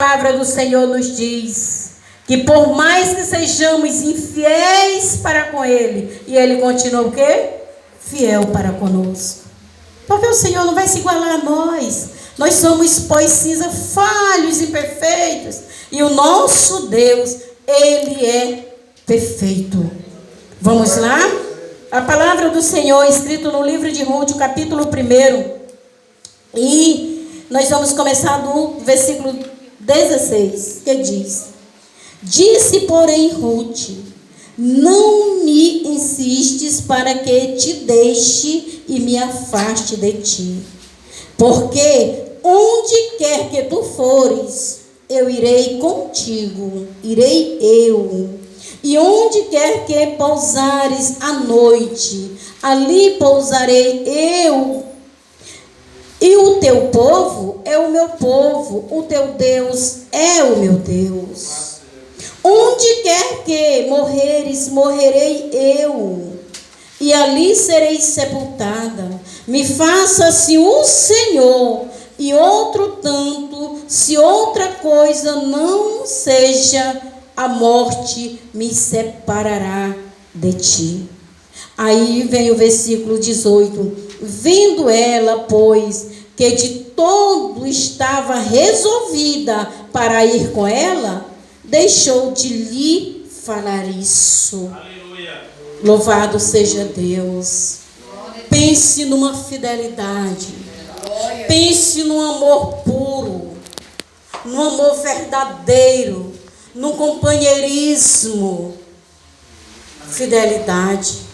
A palavra do Senhor nos diz que por mais que sejamos infiéis para com Ele, e Ele continua o quê? Fiel para conosco. Porque o Senhor não vai se igualar a nós. Nós somos pó e cinza, falhos, imperfeitos. E o nosso Deus, Ele é perfeito. Vamos lá? A palavra do Senhor, escrito no livro de Ruth, capítulo 1. E nós vamos começar do versículo 16, que diz: Disse, porém, Ruth: não me insistes para que te deixe e me afaste de ti, porque onde quer que tu fores, eu irei contigo, irei eu. E onde quer que pousares à noite, ali pousarei eu. E o teu povo é o meu povo, o teu Deus é o meu Deus. Onde quer que morreres, morrerei eu, e ali serei sepultada. Me faça-se o Senhor, e outro tanto, se outra coisa não seja, a morte me separará de ti. Aí vem o versículo 18. Vendo ela, pois, que de todo estava resolvida para ir com ela, deixou de lhe falar isso. Aleluia. Louvado seja Deus. Pense numa fidelidade. Pense num amor puro, num amor verdadeiro, num companheirismo. Fidelidade.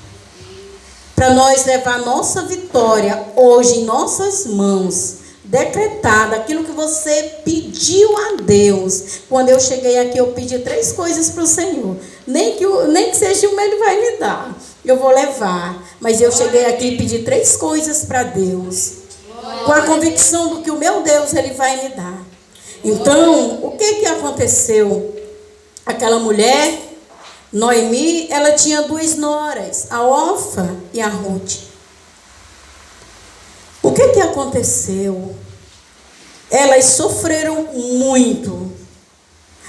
Para nós levar a nossa vitória hoje em nossas mãos, decretada, aquilo que você pediu a Deus. Quando eu cheguei aqui, eu pedi 3 coisas para o Senhor. Nem que seja uma, Ele vai me dar. Eu vou levar. Mas eu cheguei aqui e pedi 3 coisas para Deus, com a convicção do que o meu Deus, Ele vai me dar. Então, o que aconteceu? Aquela mulher, Noemi, ela tinha 2 noras, a Orfa e a Ruth. O que aconteceu? Elas sofreram muito.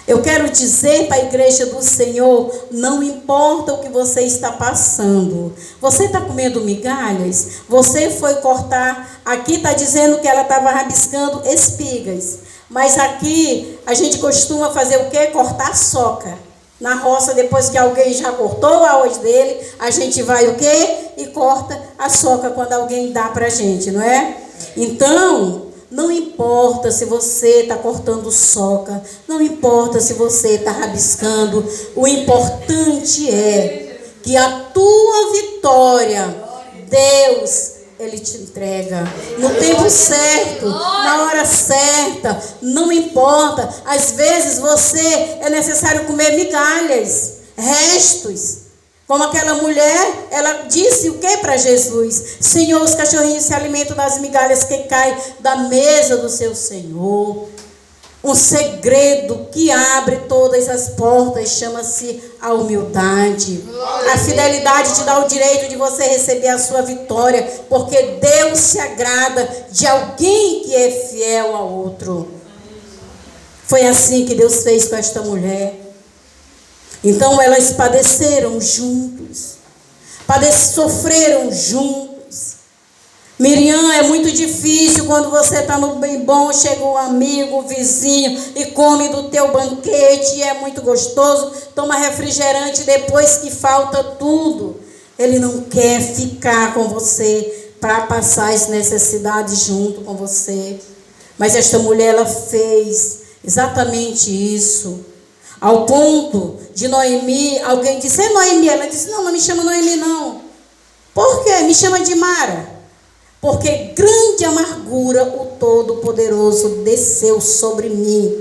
Eu quero dizer para a igreja do Senhor, não importa o que você está passando. Você está comendo migalhas? Você foi cortar, aqui está dizendo que ela estava rabiscando espigas. Mas aqui a gente costuma fazer o quê? Cortar soca. Na roça, depois que alguém já cortou o arroz dele, a gente vai o quê? E corta a soca quando alguém dá para a gente, não é? Então, não importa se você está cortando soca, não importa se você está rabiscando, o importante é que a tua vitória, Deus, Ele te entrega no tempo certo, na hora certa. Não importa, às vezes é necessário comer migalhas, restos. Como aquela mulher, ela disse o que para Jesus? Senhor, os cachorrinhos se alimentam das migalhas que caem da mesa do seu Senhor. Um segredo que abre todas as portas chama-se a humildade. A fidelidade te dá o direito de você receber a sua vitória, porque Deus se agrada de alguém que é fiel ao outro. Foi assim que Deus fez com esta mulher. Então elas padeceram juntos, sofreram juntos. Miriam, é muito difícil quando você está no bem bom, chega um amigo, um vizinho e come do teu banquete, e é muito gostoso, toma refrigerante depois que falta tudo. Ele não quer ficar com você para passar as necessidades junto com você. Mas esta mulher, ela fez exatamente isso. Ao ponto de Noemi, alguém disse: é Noemi? Ela disse: não me chama Noemi não. Por quê? Me chama de Mara. Porque grande amargura o Todo-Poderoso desceu sobre mim.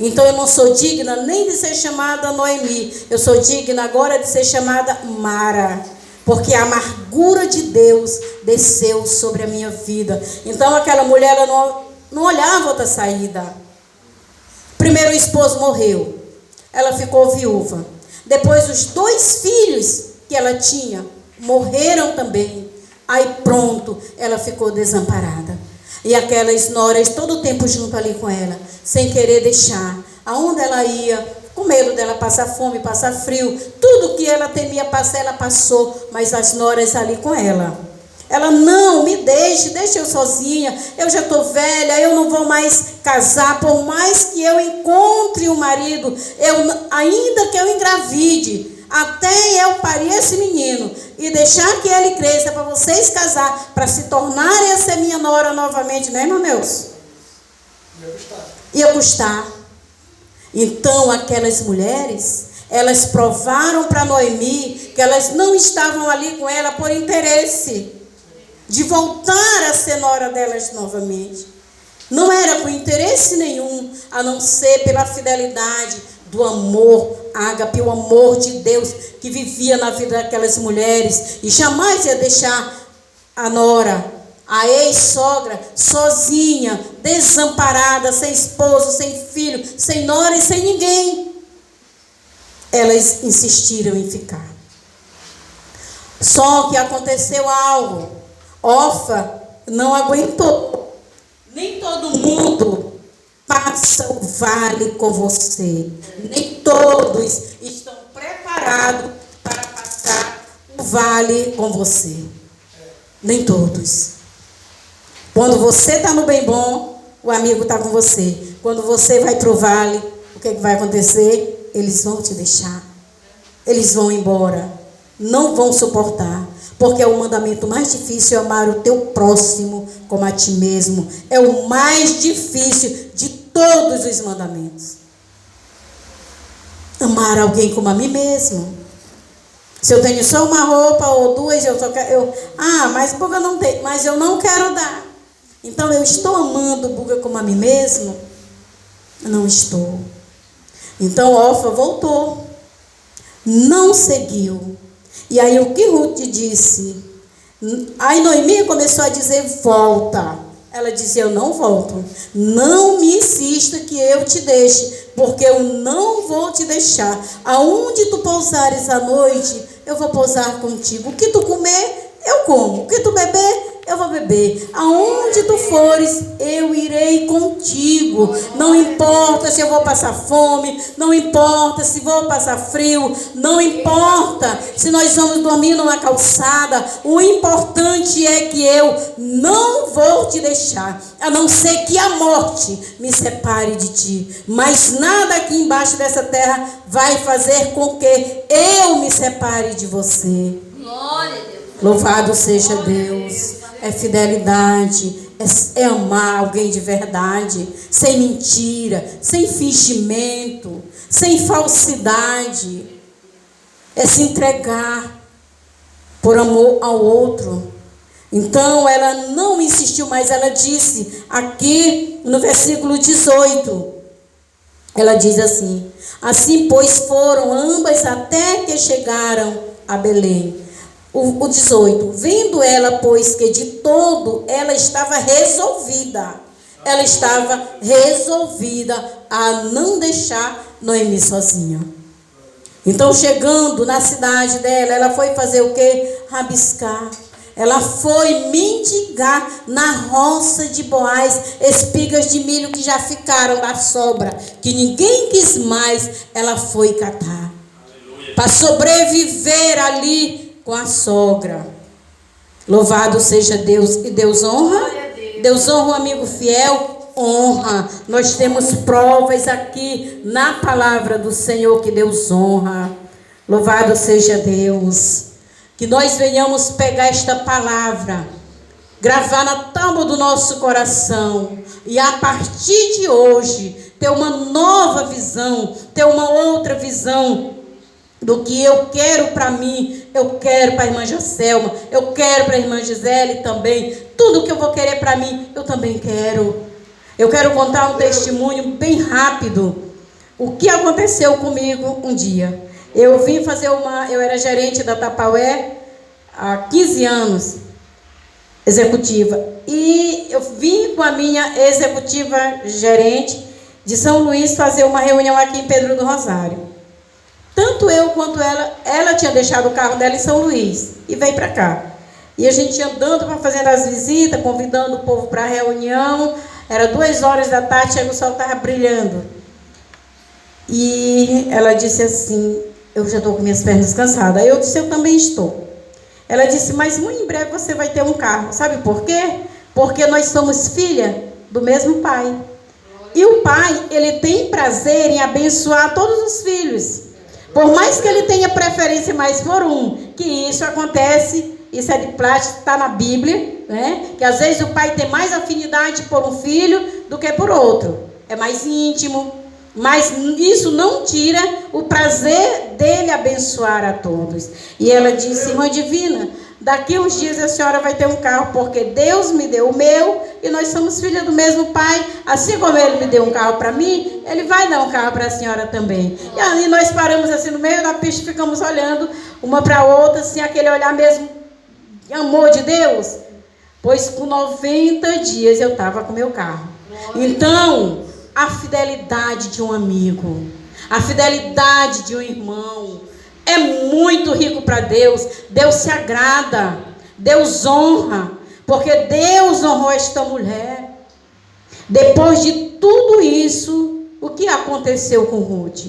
Então eu não sou digna nem de ser chamada Noemi. Eu sou digna agora de ser chamada Mara. Porque a amargura de Deus desceu sobre a minha vida. Então aquela mulher, ela não olhava outra saída. Primeiro o esposo morreu. Ela ficou viúva. Depois os 2 filhos que ela tinha morreram também. Aí pronto, ela ficou desamparada. E aquelas noras todo o tempo junto ali com ela, sem querer deixar. Aonde ela ia, com medo dela passar fome, passar frio, tudo que ela temia passar, ela passou, mas as noras ali com ela. Ela, não, me deixe eu sozinha, eu já estou velha, eu não vou mais casar, por mais que eu encontre um marido, ainda que eu engravide, até eu parir esse menino e deixar que ele cresça para vocês casar, para se tornarem a ser minha nora novamente, né, irmão Nelson? Ia custar. Então aquelas mulheres, elas provaram para Noemi que elas não estavam ali com ela por interesse de voltar a ser nora delas novamente. Não era com interesse nenhum, a não ser pela fidelidade do amor ágape, o amor de Deus que vivia na vida daquelas mulheres, e jamais ia deixar a nora, a ex-sogra, sozinha, desamparada, sem esposo, sem filho, sem nora e sem ninguém. Elas insistiram em ficar. Só que aconteceu algo. Orfa não aguentou. Nem todo mundo passa o vale com você. Nem todos estão preparados para passar o vale com você. Nem todos. Quando você está no bem bom, o amigo está com você. Quando você vai para o vale, o que vai acontecer? Eles vão te deixar. Eles vão embora. Não vão suportar. Porque é o mandamento mais difícil, amar o teu próximo como a ti mesmo. É o mais difícil de todos os mandamentos. Amar alguém como a mim mesmo. Se eu tenho só uma roupa ou duas, mas Buga não tem, mas eu não quero dar. Então eu estou amando Buga como a mim mesmo? Não estou. Então Orfa voltou. Não seguiu. E aí o que Ruth disse? Aí Noemi começou a dizer, volta. Ela disse, eu não volto. Não me insista que eu te deixe, porque eu não vou te deixar. Aonde tu pousares à noite, eu vou pousar contigo. O que tu comer, eu como. O que tu beber, eu vou beber. Aonde tu fores, eu irei contigo. Não importa se eu vou passar fome, não importa se vou passar frio, não importa se nós vamos dormir numa calçada. O importante é que eu não vou te deixar, a não ser que a morte me separe de ti. Mas nada aqui embaixo dessa terra vai fazer com que eu me separe de você. Glória a Deus. Louvado seja Deus. É fidelidade, é amar alguém de verdade, sem mentira, sem fingimento, sem falsidade. É se entregar por amor ao outro. Então ela não insistiu mais, ela disse aqui no versículo 18, ela diz assim, assim pois foram ambas até que chegaram a Belém. O 18, vendo ela, pois que de todo ela estava resolvida a não deixar Noemi sozinha. Então, chegando na cidade dela, ela foi fazer o quê? Rabiscar. Ela foi mendigar na roça de Boaz, espigas de milho que já ficaram da sobra, que ninguém quis mais, ela foi catar. Para sobreviver ali com a sogra. Louvado seja Deus. E Deus honra? Deus honra o amigo fiel? Honra. Nós temos provas aqui na palavra do Senhor que Deus honra. Louvado seja Deus. Que nós venhamos pegar esta palavra, gravar na tábua do nosso coração e a partir de hoje ter uma nova visão, ter uma outra visão do que eu quero para mim, eu quero para a irmã Joselma, eu quero para a irmã Gisele também. Tudo que eu vou querer para mim, eu também quero. Eu quero contar um testemunho bem rápido. O que aconteceu comigo um dia? Eu vim fazer eu era gerente da Tapaué há 15 anos, executiva. E eu vim com a minha executiva gerente de São Luís fazer uma reunião aqui em Pedro do Rosário. Tanto eu quanto ela tinha deixado o carro dela em São Luís e veio para cá. E a gente ia andando para fazer as visitas, convidando o povo para a reunião. Era 2 horas da tarde, chega o sol estava brilhando. E ela disse assim, eu já estou com minhas pernas cansadas. Aí eu disse, eu também estou. Ela disse, mas muito em breve você vai ter um carro. Sabe por quê? Porque nós somos filha do mesmo pai. E o pai, ele tem prazer em abençoar todos os filhos. Por mais que ele tenha preferência mais por um, que isso acontece, isso é de plástico, está na Bíblia, né? Que às vezes o pai tem mais afinidade por um filho do que por outro. É mais íntimo, mas isso não tira o prazer dele abençoar a todos. E ela disse, irmã Divina, daqui uns dias a senhora vai ter um carro, porque Deus me deu o meu, e nós somos filhas do mesmo pai. Assim como ele me deu um carro para mim, ele vai dar um carro para a senhora também. E aí nós paramos assim no meio da pista, ficamos olhando uma para a outra, assim, aquele olhar mesmo, amor de Deus. Pois com 90 dias eu estava com meu carro. Então, a fidelidade de um amigo, a fidelidade de um irmão, é muito rico para Deus. Deus se agrada, Deus honra, porque Deus honrou esta mulher. Depois de tudo isso, o que aconteceu com Ruth?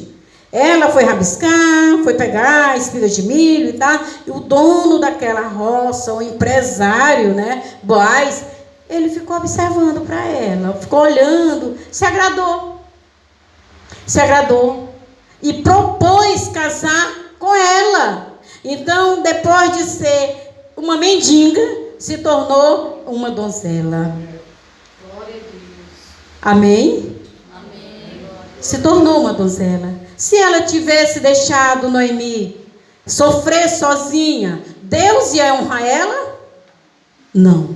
Ela foi rabiscar, foi pegar espigas de milho e tal, e o dono daquela roça, o empresário, né, Boaz, ele ficou observando para ela, ficou olhando, se agradou, e propôs casar com ela. Então, depois de ser uma mendiga, se tornou uma donzela. Glória a Deus. Amém? Amém. Se tornou uma donzela. Se ela tivesse deixado Noemi sofrer sozinha, Deus ia honrar ela? Não,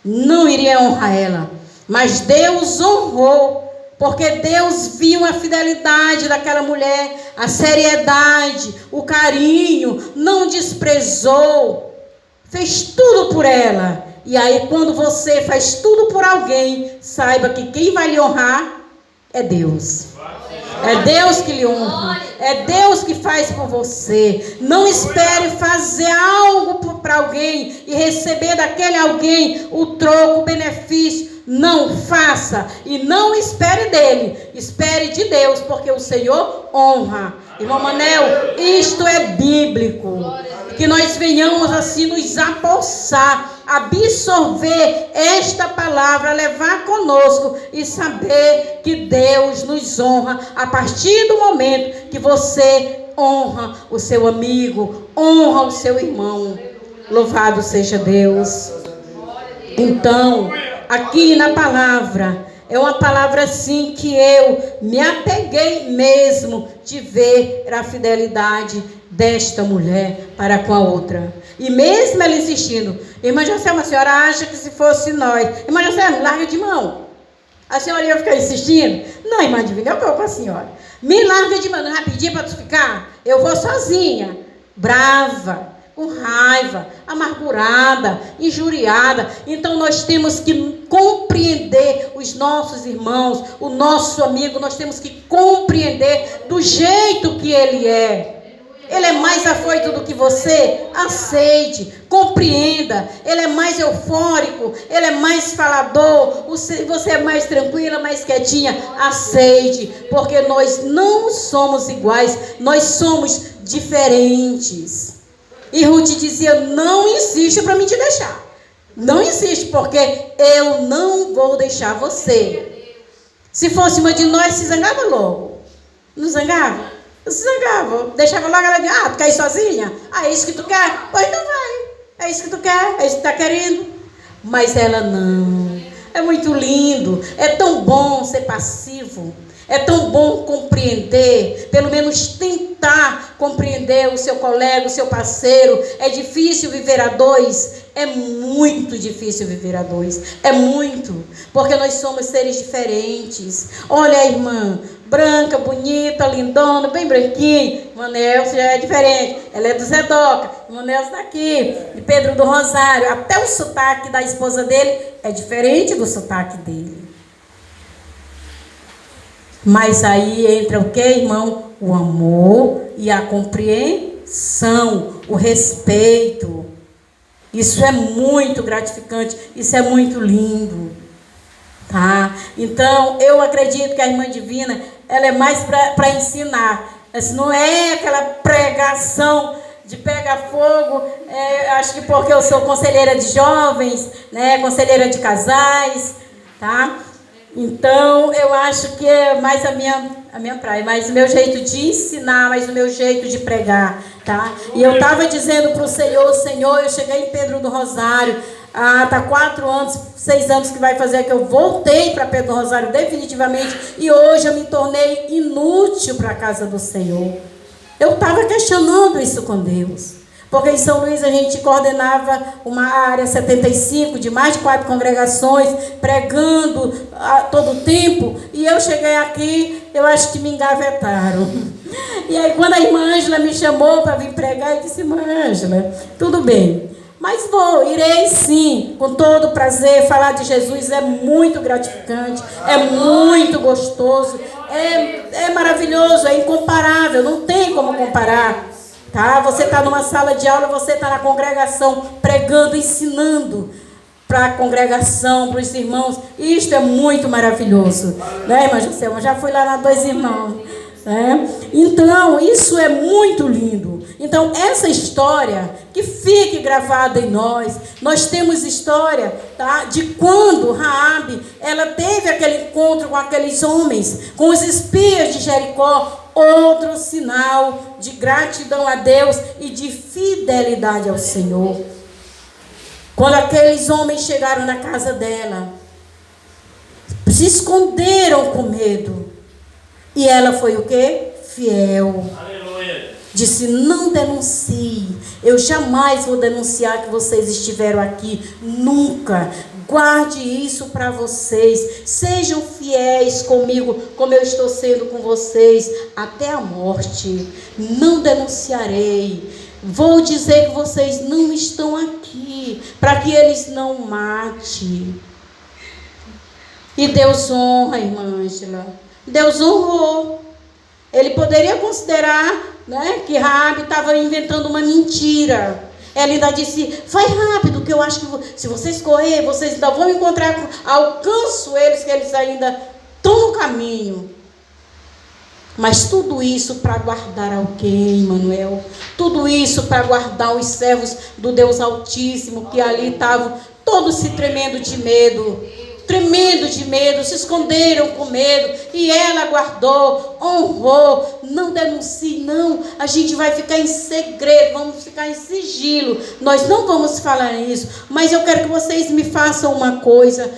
não iria honrar ela. Mas Deus honrou, porque Deus viu a fidelidade daquela mulher, a seriedade, o carinho, não desprezou, fez tudo por ela. E aí, quando você faz tudo por alguém, saiba que quem vai lhe honrar é Deus. É Deus que lhe honra, é Deus que faz por você. Não espere fazer algo para alguém e receber daquele alguém o troco, o benefício. Não faça e não espere dele, espere de Deus, porque o Senhor honra. Irmão Manel, isto é bíblico. Que nós venhamos assim nos apossar, absorver esta palavra, levar conosco e saber que Deus nos honra a partir do momento que você honra o seu amigo, honra o seu irmão. Louvado seja Deus. Então, aqui na palavra, é uma palavra assim que eu me apeguei mesmo de ver a fidelidade desta mulher para com a outra. E mesmo ela insistindo, irmã Joselma, a senhora acha que se fosse nós, irmã Joselma, larga de mão. A senhora ia ficar insistindo? Não, irmã Divina, eu vou com a senhora. Me larga de mão rapidinho para tu ficar. Eu vou sozinha, brava, com raiva, amargurada, injuriada. Então nós temos que compreender os nossos irmãos, o nosso amigo, nós temos que compreender do jeito que ele é. Ele é mais afoito do que você? Aceite, compreenda. Ele é mais eufórico, ele é mais falador, você é mais tranquila, mais quietinha. Aceite, porque nós não somos iguais, nós somos diferentes. E Ruth dizia, não insiste para mim te deixar. Não insiste, porque eu não vou deixar você. Se fosse uma de nós, se zangava logo. Não zangava? Se zangava. Deixava logo ela dizer, tu quer ir sozinha? É isso que tu quer? Pois não vai. É isso que tu quer? É isso que tu está querendo? Mas ela não. É muito lindo. É tão bom ser passivo. É tão bom compreender, pelo menos tentar compreender o seu colega, o seu parceiro. É difícil viver a dois? É muito difícil viver a dois. É muito, porque nós somos seres diferentes. Olha a irmã, branca, bonita, lindona, bem branquinha. Irmã Nelson já é diferente. Ela é do Zedoca. Irmã Nelson está aqui, de Pedro do Rosário. Até o sotaque da esposa dele é diferente do sotaque dele. Mas aí entra o que, irmão? O amor e a compreensão, o respeito. Isso é muito gratificante, isso é muito lindo. Tá? Então, eu acredito que a irmã Divina, ela é mais para ensinar. Essa não é aquela pregação de pega fogo. Acho que porque eu sou conselheira de jovens, né, conselheira de casais, tá? Então, eu acho que é mais a minha praia, mais o meu jeito de ensinar, mais o meu jeito de pregar, tá? E eu estava dizendo para o Senhor, eu cheguei em Pedro do Rosário, tá 4 anos, 6 anos que vai fazer que eu voltei para Pedro do Rosário definitivamente, e hoje eu me tornei inútil para a casa do Senhor. Eu estava questionando isso com Deus. Porque em São Luís a gente coordenava uma área 75 de mais de 4 congregações, pregando a todo tempo. E eu cheguei aqui, eu acho que me engavetaram. E aí quando a irmã Ângela me chamou para vir pregar, eu disse: irmã Ângela, tudo bem, mas irei sim, com todo prazer. Falar de Jesus é muito gratificante, é muito gostoso, é maravilhoso, é incomparável, não tem como comparar. Tá? Você está numa sala de aula, você está na congregação pregando, ensinando para a congregação, para os irmãos. Isto é muito maravilhoso, né, irmã Joselma? Já fui lá na 2 Irmãos, né? Então, isso é muito lindo. Então, essa história, que fique gravada em nós. Nós temos história, tá, de quando Raabe, ela teve aquele encontro com aqueles homens, com os espias de Jericó. Outro sinal de gratidão a Deus e de fidelidade ao Senhor. Quando aqueles homens chegaram na casa dela, se esconderam com medo. E ela foi o quê? Fiel. Aleluia. Disse: não denuncie. Eu jamais vou denunciar que vocês estiveram aqui. Nunca. Guarde isso para vocês. Sejam fiéis comigo, como eu estou sendo com vocês, até a morte. Não denunciarei. Vou dizer que vocês não estão aqui, para que eles não matem. E Deus honra, irmã Ângela. Deus honrou. Ele poderia considerar, né, que Raabe estava inventando uma mentira. Ela ainda disse: vai rápido, que eu acho que se vocês correr, vocês ainda vão encontrar, alcanço eles, que eles ainda estão no caminho. Mas tudo isso para guardar alguém, Manuel. Tudo isso para guardar os servos do Deus Altíssimo, que ali estavam todos se tremendo de medo. Se esconderam com medo, e ela guardou, honrou. Não denuncie, não, a gente vai ficar em segredo, vamos ficar em sigilo, nós não vamos falar isso, mas eu quero que vocês me façam uma coisa,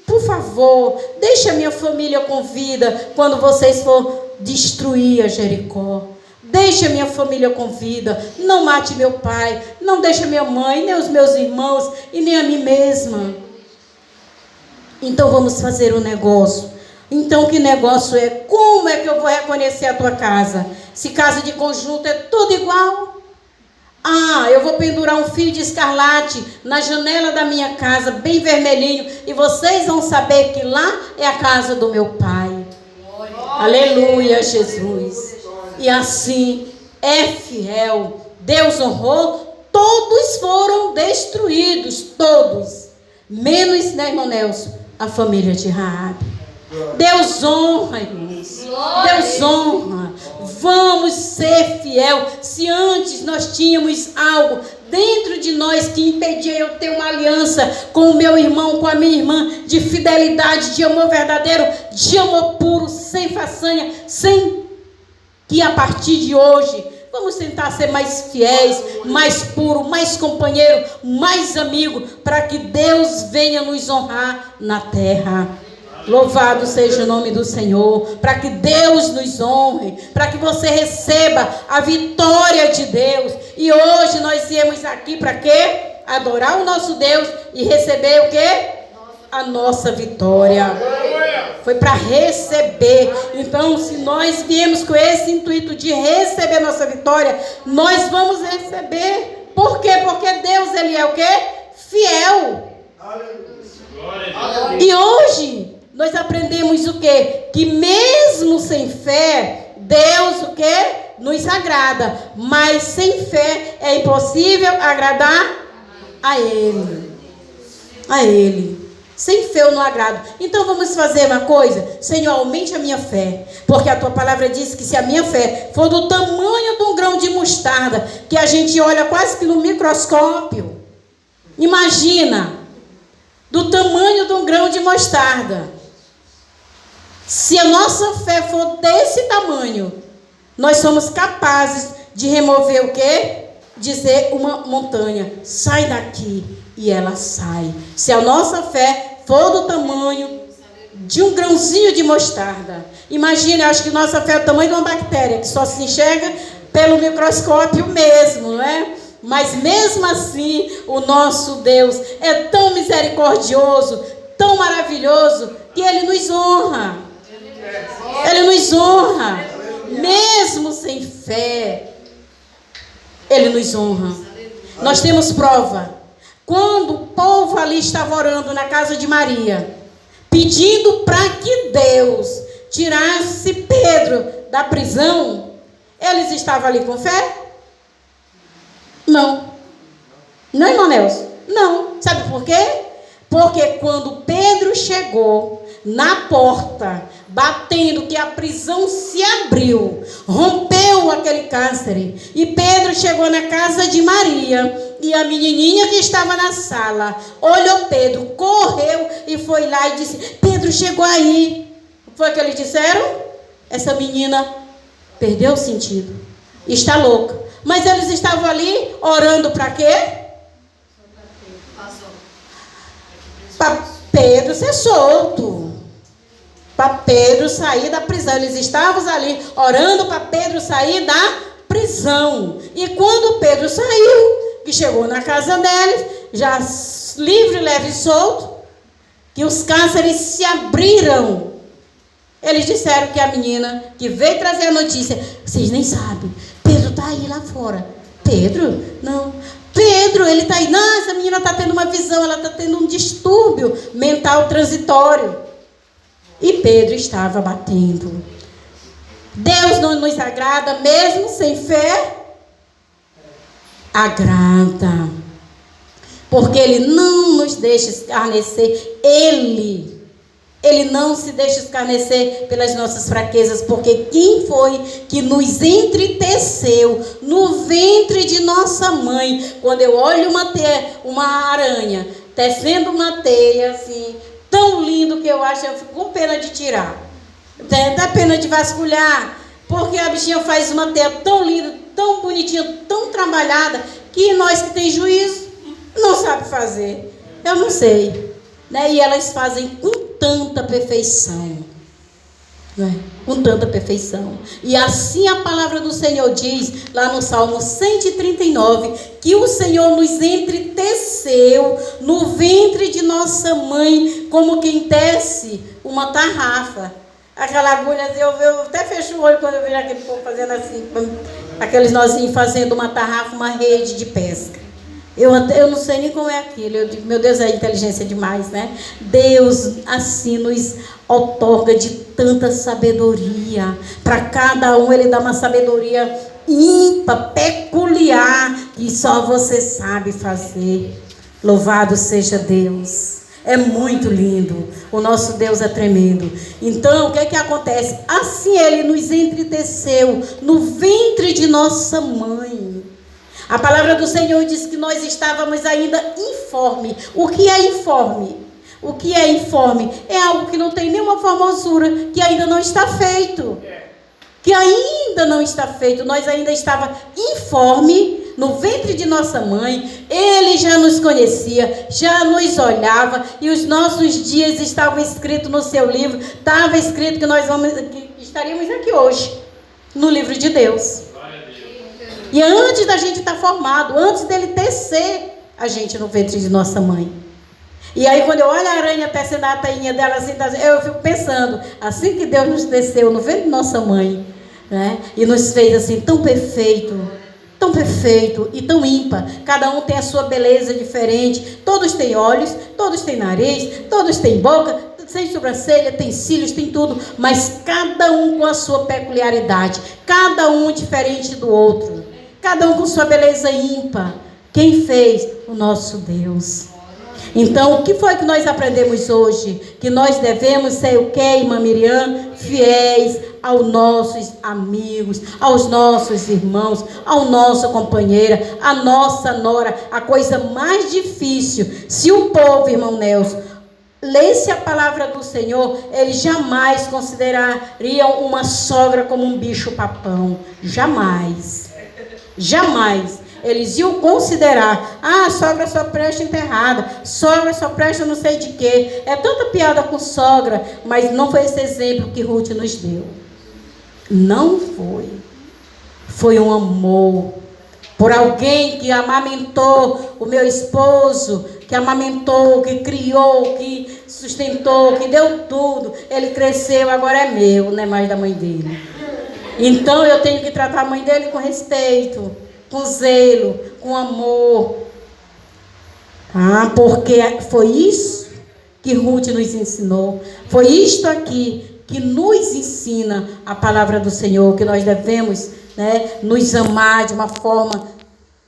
por favor, deixe a minha família com vida, quando vocês for destruir a Jericó. Deixe a minha família com vida, não mate meu pai, não deixe a minha mãe, nem os meus irmãos, e nem a mim mesma. Então vamos fazer um negócio. Então que negócio é? Como é que eu vou reconhecer a tua casa? Se casa de conjunto é tudo igual? Eu vou pendurar um fio de escarlate na janela da minha casa, bem vermelhinho, e vocês vão saber que lá é a casa do meu pai. Glória. Aleluia, Jesus. E assim é fiel. Deus honrou, todos foram destruídos, todos. Menos, né, irmão Nelson, a família de Raabe. Deus honra, irmãos. Deus honra. Vamos ser fiel. Se antes nós tínhamos algo dentro de nós que impedia eu ter uma aliança com o meu irmão, com a minha irmã, de fidelidade, de amor verdadeiro, de amor puro, sem façanha, sem que a partir de hoje vamos tentar ser mais fiéis, mais puro, mais companheiro, mais amigo, para que Deus venha nos honrar na terra. Louvado seja o nome do Senhor, para que Deus nos honre, para que você receba a vitória de Deus. E hoje nós viemos aqui para quê? Adorar o nosso Deus e receber o quê? A nossa vitória. Foi para receber. Então, se nós viemos com esse intuito de receber a nossa vitória, nós vamos receber. Por quê? Porque Deus, Ele é o quê? Fiel. E hoje nós aprendemos o quê? Que mesmo sem fé, Deus o quê? Nos agrada. Mas sem fé é impossível agradar a Ele. A Ele. Sem fé eu não agrado. Então vamos fazer uma coisa. Senhor, aumente a minha fé. Porque a tua palavra diz que se a minha fé for do tamanho de um grão de mostarda, que a gente olha quase que no microscópio. Imagina, do tamanho de um grão de mostarda. Se a nossa fé for desse tamanho, nós somos capazes de remover o quê? Dizer uma montanha, sai daqui, e ela sai. Se a nossa fé for do tamanho de um grãozinho de mostarda, imagine, acho que nossa fé é o tamanho de uma bactéria, que só se enxerga pelo microscópio mesmo, não é? Mas mesmo assim, o nosso Deus é tão misericordioso, tão maravilhoso, que Ele nos honra. Ele nos honra. Mesmo sem fé, Ele nos honra. Nós temos prova. Quando o povo ali estava orando na casa de Maria, pedindo para que Deus tirasse Pedro da prisão, eles estavam ali com fé? Não. Não, irmão Nelson? Não. Sabe por quê? Porque quando Pedro chegou na porta, batendo, que a prisão se abriu, rompeu aquele cárcere, e Pedro chegou na casa de Maria, e a menininha que estava na sala olhou Pedro, correu e foi lá e disse: Pedro chegou aí. Foi o que eles disseram? Essa menina perdeu o sentido, está louca. Mas eles estavam ali orando para quê? Para Pedro ser solto, para Pedro sair da prisão. Eles estavam ali orando para Pedro sair da prisão. E quando Pedro saiu, que chegou na casa deles, já livre, leve e solto, que os cárceres se abriram, eles disseram que a menina que veio trazer a notícia, vocês nem sabem, Pedro está aí lá fora. Pedro? Não. Pedro, ele está aí. Não, essa menina está tendo uma visão, ela está tendo um distúrbio mental transitório. E Pedro estava batendo. Deus não nos agrada, mesmo sem fé? Agrada. Porque Ele não nos deixa escarnecer. Ele não se deixa escarnecer pelas nossas fraquezas, porque quem foi que nos entreteceu no ventre de nossa mãe? Quando eu olho uma aranha tecendo uma teia assim, tão lindo que eu acho, eu fico com pena de tirar. Dá pena de vasculhar, porque a bichinha faz uma teia tão linda, tão bonitinha, tão trabalhada, que nós que tem juízo não sabe fazer. Eu não sei, né? E elas fazem com tanta perfeição, né? Com tanta perfeição. E assim a palavra do Senhor diz, lá no Salmo 139, que o Senhor nos entreteceu no ventre de nossa mãe, como quem tece uma tarrafa. Aquela agulha, eu até fecho o olho quando eu vejo aquele povo fazendo assim, aqueles nozinhos fazendo uma tarrafa, uma rede de pesca. Eu não sei nem como é aquilo. Eu digo, meu Deus, é inteligência demais, né? Deus assim nos outorga de tanta sabedoria. Para cada um Ele dá uma sabedoria ímpar, peculiar, que só você sabe fazer. Louvado seja Deus. É muito lindo. O nosso Deus é tremendo. Então, o que é que acontece? Assim Ele nos entreteceu no ventre de nossa mãe. A palavra do Senhor diz que nós estávamos ainda informe. O que é informe? O que é informe? É algo que não tem nenhuma formosura, que ainda não está feito. Que ainda não está feito. Nós ainda estava informe no ventre de nossa mãe. Ele já nos conhecia, já nos olhava, e os nossos dias estavam escritos no seu livro. Estava escrito que estaríamos aqui hoje, no livro de Deus. E antes da gente estar formado, antes dele tecer a gente no ventre de nossa mãe. E aí quando eu olho a aranha tecendo a tainha dela assim, eu fico pensando, assim que Deus nos teceu no ventre de nossa mãe, né? E nos fez assim tão perfeito e tão ímpar. Cada um tem a sua beleza diferente. Todos têm olhos, todos têm nariz, todos têm boca, tem sobrancelha, tem cílios, tem tudo. Mas cada um com a sua peculiaridade. Cada um diferente do outro. Cada um com sua beleza ímpar. Quem fez? O nosso Deus. Então, o que foi que nós aprendemos hoje? Que nós devemos ser o quê, irmã Miriam? Fiéis aos nossos amigos, aos nossos irmãos, ao nosso companheiro, à nossa nora. A coisa mais difícil, se o povo, irmão Nelson, lesse a palavra do Senhor, eles jamais considerariam uma sogra como um bicho papão. Jamais. Jamais. Eles iam considerar, a sogra só presta enterrada, sogra só presta não sei de quê. É tanta piada com sogra, mas não foi esse exemplo que Ruth nos deu. Não foi. Foi um amor por alguém que amamentou o meu esposo, que amamentou, que criou, que sustentou, que deu tudo. Ele cresceu, agora é meu, não é mais da mãe dele. Então eu tenho que tratar a mãe dele com respeito, com zelo, com amor. Porque foi isso que Ruth nos ensinou. Foi isto aqui que nos ensina a palavra do Senhor, que nós devemos, nos amar de uma forma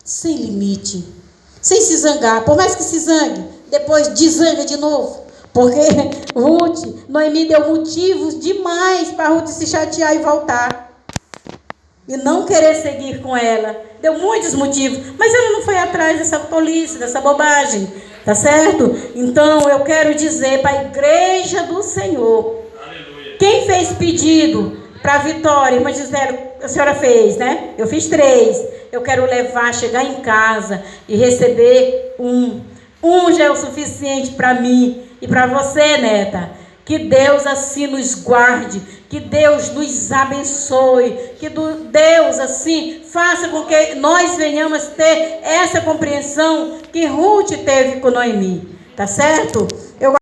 sem limite, sem se zangar. Por mais que se zangue, depois desanga de novo. Porque Noemi deu motivos demais para Ruth se chatear e voltar. E não querer seguir com ela. Deu muitos motivos. Mas ela não foi atrás dessa tolice, dessa bobagem. Tá certo? Então eu quero dizer para a igreja do Senhor. Aleluia. Quem fez pedido para a Vitória? Irmã Gisele, a senhora fez, né? Eu fiz 3. Eu quero levar, chegar em casa e receber um. Um já é o suficiente para mim e para você, neta. Que Deus assim nos guarde, que Deus nos abençoe, que Deus assim faça com que nós venhamos ter essa compreensão que Ruth teve com Noemi, tá certo?